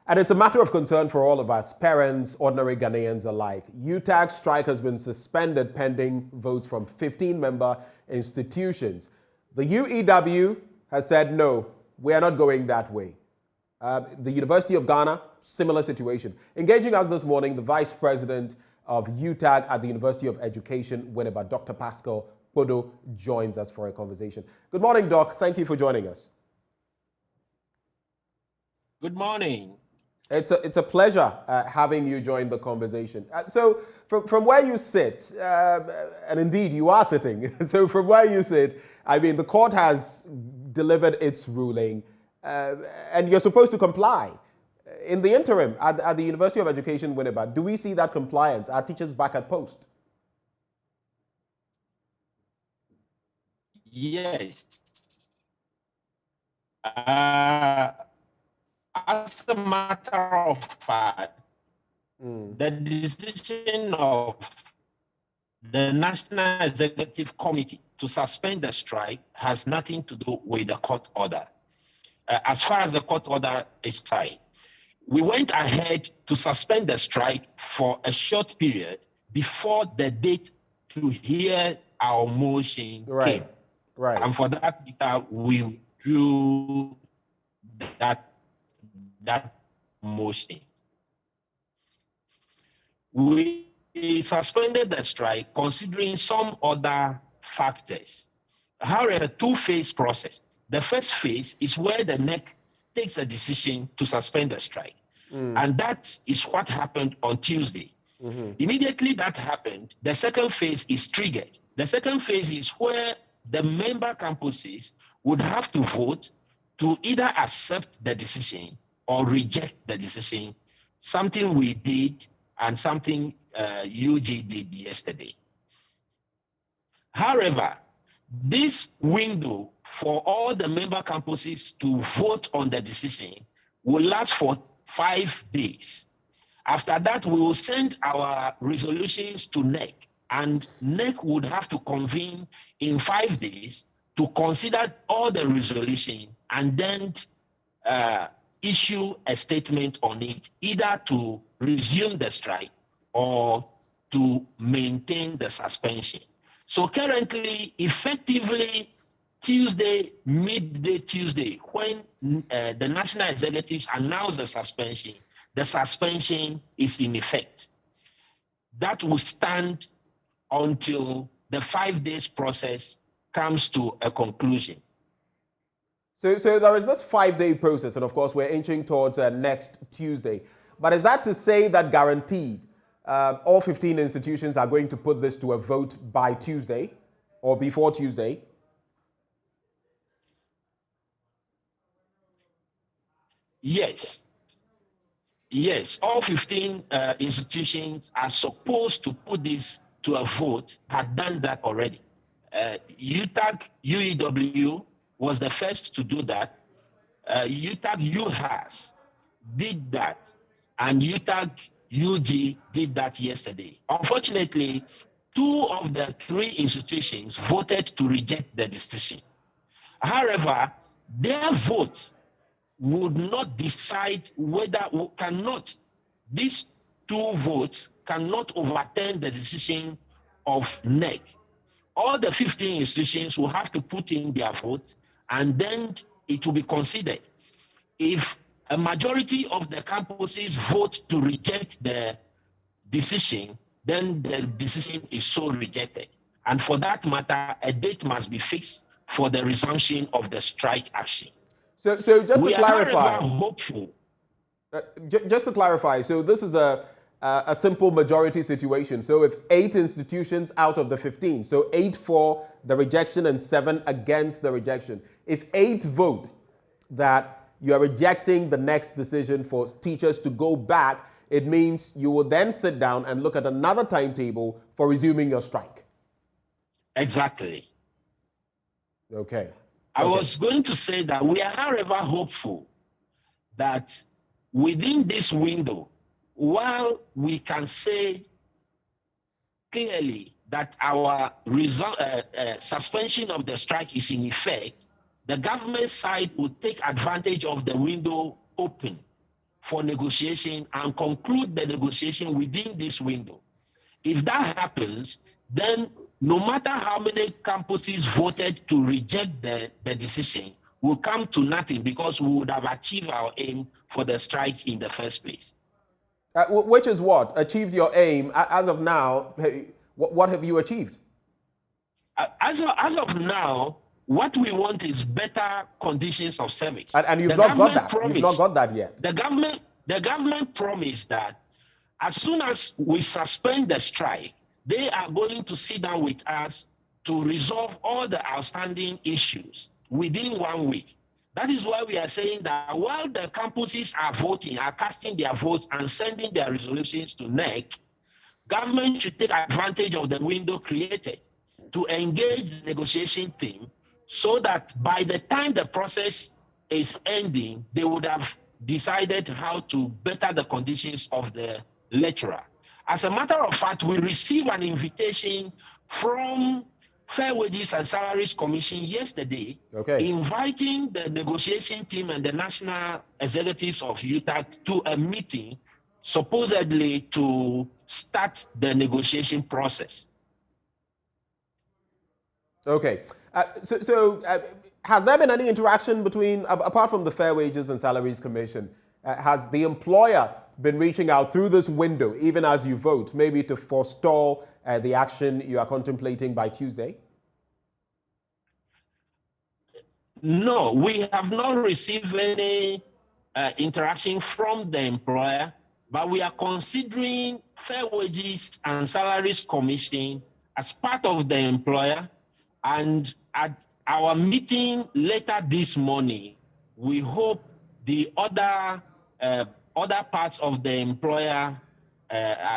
And it's a matter of concern for all of us, parents, ordinary Ghanaians alike. UTAG Strike has been suspended pending votes from 15-member institutions. The UEW has said, no, we are not going that way. The University of Ghana, similar situation. Engaging us this morning, the Vice President of UTAG at the University of Education, Winneba, Dr. Pascal Bodo, joins us for a conversation. Good morning, Doc. Thank you for joining us. Good morning. It's a pleasure having you join the conversation. So from where you sit, and indeed you are sitting, so from where you sit, I mean, the court has delivered its ruling and you're supposed to comply. In the interim, at the University of Education, Winneba, do we see that compliance? Are teachers back at post? Yes. As a matter of fact, the decision of the National Executive Committee to suspend the strike has nothing to do with the court order. As far as the court order is concerned, we went ahead to suspend the strike for a short period before the date to hear our motion came. Right. And for that, we drew that motion. We suspended the strike considering some other factors. However, a two-phase process. The first phase is where the NEC takes a decision to suspend the strike. And that is what happened on Tuesday. Immediately that happened, the second phase is triggered. The second phase is where the member campuses would have to vote to either accept the decision or reject the decision, something we did and something UG did yesterday. However, this window for all the member campuses to vote on the decision will last for 5 days. After that, we will send our resolutions to NEC, and NEC would have to convene in 5 days to consider all the resolution and then issue a statement on it, either to resume the strike or to maintain the suspension. So currently, effectively, Tuesday, midday Tuesday, when the national executives announced the suspension is in effect. That will stand until the 5 days process comes to a conclusion. So there is this 5-day process, and of course we're inching towards next Tuesday. But is that to say that guaranteed all 15 institutions are going to put this to a vote by Tuesday or before Tuesday? Yes. Yes, all 15 institutions are supposed to put this to a vote, had done that already. UTAG, UEW was the first to do that. UTAG UHAS did that, and UTAG UG did that yesterday. Unfortunately, 2 of the 3 institutions voted to reject the decision. However, their vote would not decide whether these 2 votes cannot overturn the decision of NEC. All the 15 institutions will have to put in their votes, and then it will be considered. If a majority of the campuses vote to reject the decision, then the decision is so rejected. And for that matter, a date must be fixed for the resumption of the strike action. So just to clarify, hopeful. Just to clarify, so this is a simple majority situation. So if 8 institutions out of the 15, so 8 for the rejection and 7 against the rejection, if 8 vote that you are rejecting the next decision for teachers to go back, it means you will then sit down and look at another timetable for resuming your strike. Exactly. Okay. I was going to say that we are, however, hopeful that within this window, while we can say clearly that our suspension of the strike is in effect, the government side will take advantage of the window open for negotiation and conclude the negotiation within this window. If that happens, then no matter how many campuses voted to reject the decision, will come to nothing because we would have achieved our aim for the strike in the first place. Which is what? Achieved your aim. As of now, what have you achieved? As of now, what we want is better conditions of service. And you've not got that. You've not got that yet. The government promised that as soon as we suspend the strike, they are going to sit down with us to resolve all the outstanding issues within 1 week. That is why we are saying that while the campuses are voting, are casting their votes and sending their resolutions to NEC, government should take advantage of the window created to engage the negotiation team so that by the time the process is ending, they would have decided how to better the conditions of the lecturer. As a matter of fact, we received an invitation from Fair Wages and Salaries Commission yesterday, inviting the negotiation team and the national executives of UTAG to a meeting, supposedly to start the negotiation process. Okay. Has there been any interaction between, apart from the Fair Wages and Salaries Commission, has the employer been reaching out through this window, even as you vote, maybe to forestall the action you are contemplating by Tuesday? No, we have not received any interaction from the employer, but we are considering Fair Wages and Salaries Commission as part of the employer. And at our meeting later this morning, we hope the other parts of the employer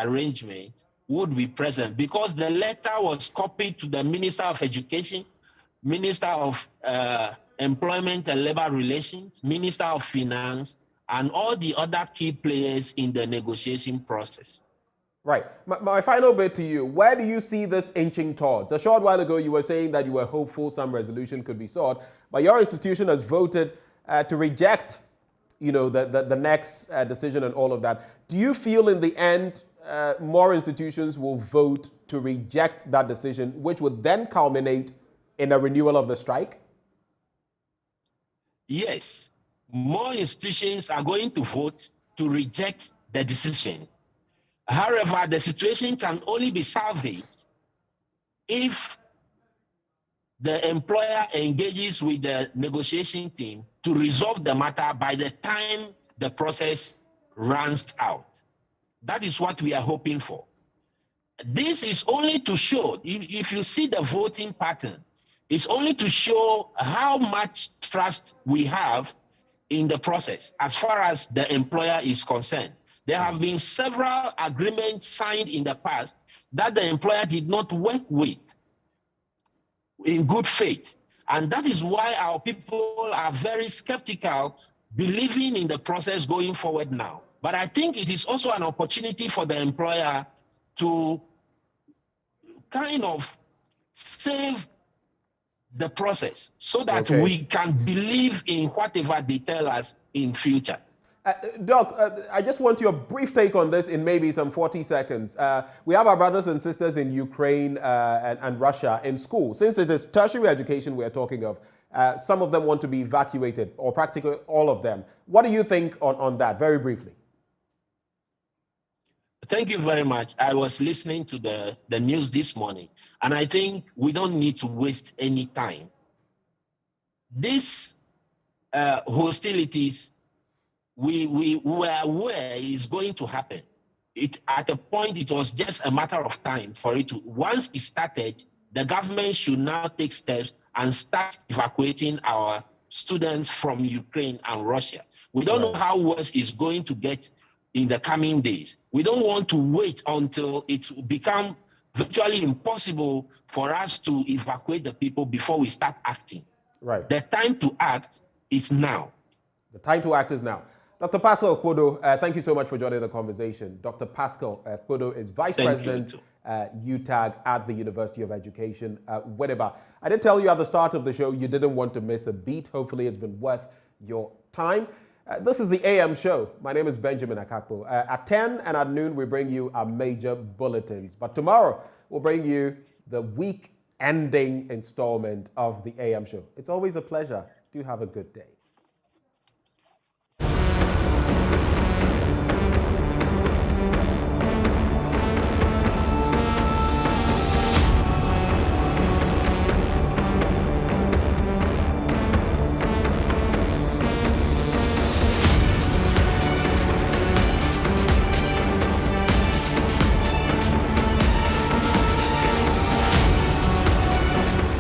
arrangement would be present, because the letter was copied to the Minister of Education, Minister of Employment and Labor Relations, Minister of Finance, and all the other key players in the negotiation process. Right. My final bit to you, where do you see this inching towards? A short while ago, you were saying that you were hopeful some resolution could be sought, but your institution has voted to reject, the next decision and all of that. Do you feel in the end more institutions will vote to reject that decision, which would then culminate in a renewal of the strike? Yes. More institutions are going to vote to reject the decision. However, the situation can only be salvaged if the employer engages with the negotiation team to resolve the matter by the time the process runs out. That is what we are hoping for. This is only to show, if you see the voting pattern, it's only to show how much trust we have in the process as far as the employer is concerned. There have been several agreements signed in the past that the employer did not work with in good faith. And that is why our people are very skeptical, believing in the process going forward now. But I think it is also an opportunity for the employer to kind of save the process so that we can believe in whatever they tell us in future. Doc, I just want your brief take on this in maybe some 40 seconds. We have our brothers and sisters in Ukraine and Russia in school. Since it is tertiary education we are talking of, some of them want to be evacuated, or practically all of them. What do you think on that, very briefly? Thank you very much. I was listening to the news this morning, and I think we don't need to waste any time. These hostilities, we were aware is going to happen. At a point, it was just a matter of time for it to, once it started, the government should now take steps and start evacuating our students from Ukraine and Russia. We don't know how worse it's going to get in the coming days. We don't want to wait until it become virtually impossible for us to evacuate the people before we start acting. Right. The time to act is now. The time to act is now. Dr. Pascal Okpodo, thank you so much for joining the conversation. Dr. Pascal Okpodo is Vice President UTAG at the University of Education, Winneba. I did tell you at the start of the show you didn't want to miss a beat. Hopefully it's been worth your time. This is the AM show. My name is Benjamin Akakpo. At 10 and at noon, we bring you our major bulletins. But tomorrow, we'll bring you the week-ending installment of the AM show. It's always a pleasure. Do have a good day.